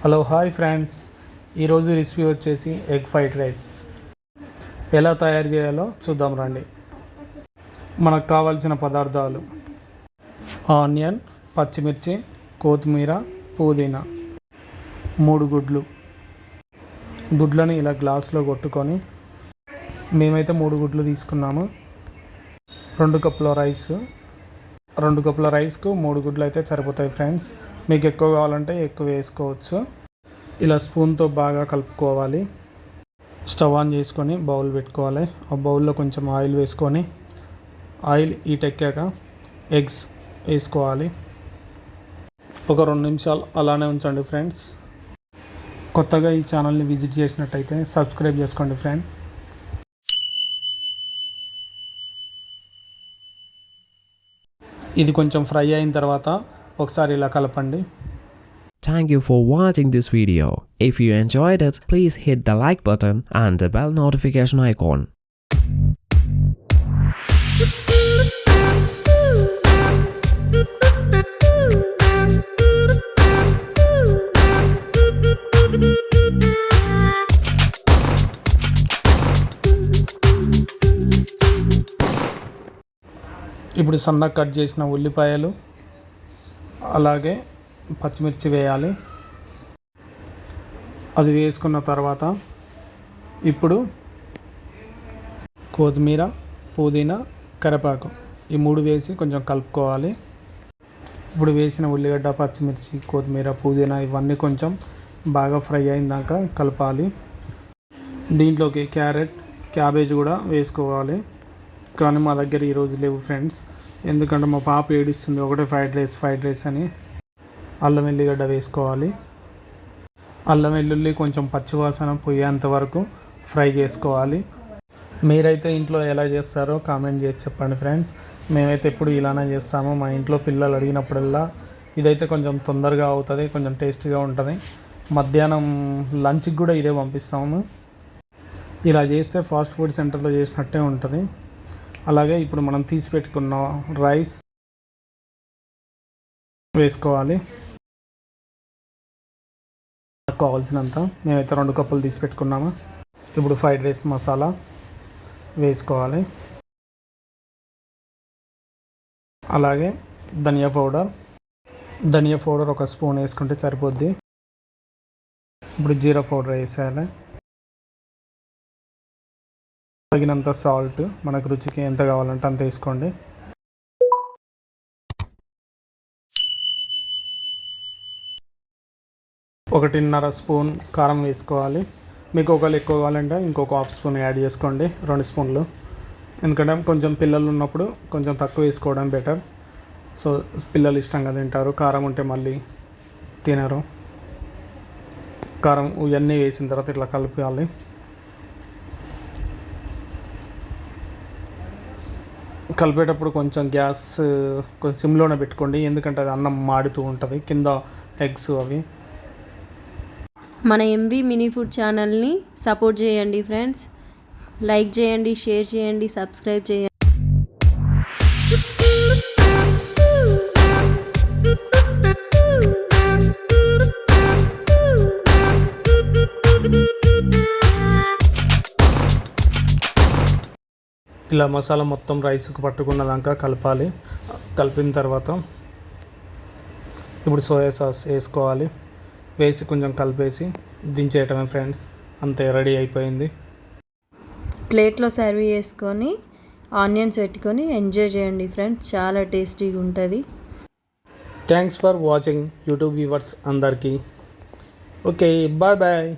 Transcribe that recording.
Hello hi friends, ఈరోజు recipe వచ్చేసి egg fried rice. ఎలా తయారు చేయాలో చూద్దాం రండి. మనకు కావాల్సిన పదార్థాలు: ఆనియన్, పచ్చిమిర్చి, కొత్తిమీర, పుదీనా, 3 గుడ్లు. గుడ్లను ఇలా గ్లాసులో కొట్టుకొని, మేమైతే 3 గుడ్లు తీసుకున్నాము. 2 కప్పుల రైస్. 2 కప్పుల రైస్కు 3 గుడ్లు అయితే సరిపోతాయి ఫ్రెండ్స్. మీకు ఎక్కువ కావాలంటే ఎక్కువ వేసుకోవచ్చు. ఇలా స్పూన్తో బాగా కలుపుకోవాలి. స్టవ్ ఆన్ చేసుకొని బౌల్ పెట్టుకోవాలి. ఆ బౌల్లో కొంచెం ఆయిల్ వేసుకొని, ఆయిల్ హీట్ ఎక్కాక ఎగ్స్ వేసుకోవాలి. ఒక 2 నిమిషాలు అలానే ఉంచండి ఫ్రెండ్స్. కొత్తగా ఈ ఛానల్ని విజిట్ చేసినట్టయితే సబ్స్క్రైబ్ చేసుకోండి ఫ్రెండ్. ఇది కొంచెం ఫ్రై అయిన తర్వాత ఒకసారి ఇలా కలపండి. Thank you for watching this video. If you enjoyed it, please hit the like button and the bell notification icon. ఇప్పుడు సన్నగా కట్ చేసిన ఉల్లిపాయలు, అలాగే పచ్చిమిర్చి వేయాలి. అది వేసుకున్న తర్వాత ఇప్పుడు కొత్తిమీర, పుదీనా, కరివేపాకు ఈ 3 వేసి కొంచెం కలుపుకోవాలి. ఇప్పుడు వేసిన ఉల్లిగడ్డ, పచ్చిమిర్చి, కొత్తిమీర, పుదీనా ఇవన్నీ కొంచెం బాగా ఫ్రై అయినాక కలపాలి. దీంట్లోకి క్యారెట్, క్యాబేజ్ కూడా వేసుకోవాలి. కానీ మా దగ్గర ఈరోజు లేవు ఫ్రెండ్స్, ఎందుకంటే మా పాప ఏడుస్తుంది ఒకటే ఫ్రైడ్ రైస్ అని. అల్లం వెల్లిగడ్డ వేసుకోవాలి. అల్లం వెల్లుల్లి కొంచెం పచ్చివాసన పోయేంత వరకు ఫ్రై చేసుకోవాలి. మీరైతే ఇంట్లో ఎలా చేస్తారో కామెంట్ చేసి చెప్పండి ఫ్రెండ్స్. మేమైతే ఎప్పుడు ఇలానే చేస్తాము. మా ఇంట్లో పిల్లలు అడిగినప్పుడల్లా ఇదైతే కొంచెం తొందరగా అవుతుంది, కొంచెం టేస్టీగా ఉంటుంది. మధ్యాహ్నం లంచ్కి కూడా ఇదే పంపిస్తాము. ఇలా చేస్తే ఫాస్ట్ ఫుడ్ సెంటర్లో చేసినట్టే ఉంటుంది. అలాగే ఇప్పుడు మనం తీసి పెట్టుకున్న రైస్ వేసుకోవాలి. కావాల్సినంత. మేమైతే 2 కప్పులు తీసి పెట్టుకున్నాము. ఇప్పుడు ఫ్రైడ్ రైస్ మసాలా వేసుకోవాలి. అలాగే ధనియా పౌడర్ 1 స్పూన్ వేసుకుంటే సరిపోద్ది. ఇప్పుడు జీరా పౌడర్ వేసేయాలి. తగినంత సాల్ట్, మనకు రుచికి ఎంత కావాలంటే అంత వేసుకోండి. ఒకటిన్నర స్పూన్ కారం వేసుకోవాలి. మీకు ఒకవేళ ఎక్కువ కావాలంటే ఇంకొక 1/2 స్పూన్ యాడ్ చేసుకోండి, 2 స్పూన్లు. ఎందుకంటే కొంచెం పిల్లలు ఉన్నప్పుడు కొంచెం తక్కువ వేసుకోవడం బెటర్. సో పిల్లలు ఇష్టంగా తింటారు, కారం ఉంటే మళ్ళీ తినరు. కారం ఇవన్నీ వేసిన తర్వాత ఇట్లా కలపాలి. కలిపేటప్పుడు కొంచెం గ్యాస్ కొంచెం సిమ్లోనే పెట్టుకోండి, ఎందుకంటే అది అన్నం మాడుతూ ఉంటుంది కింద ఎగ్స్ అవి. మన ఎంవి మినీ ఫుడ్ ఛానల్ని సపోర్ట్ చేయండి ఫ్రెండ్స్. లైక్ చేయండి, షేర్ చేయండి, సబ్స్క్రైబ్ చేయండి. ఇలా మసాలా మొత్తం రైస్కి పట్టుకున్నదాకా కలపాలి. కలిపిన తర్వాత ఇప్పుడు సోయా సాస్ వేసుకోవాలి. వేసి కొంచెం కలిపేసి దించేయటమే ఫ్రెండ్స్. అంతే, రెడీ అయిపోయింది. ప్లేట్లో సర్వ్ చేసుకొని ఆనియన్స్ పెట్టుకొని ఎంజాయ్ చేయండి ఫ్రెండ్స్. చాలా టేస్టీగా ఉంటుంది. Thanks for watching YouTube viewers అందరికీ. Okay, bye bye.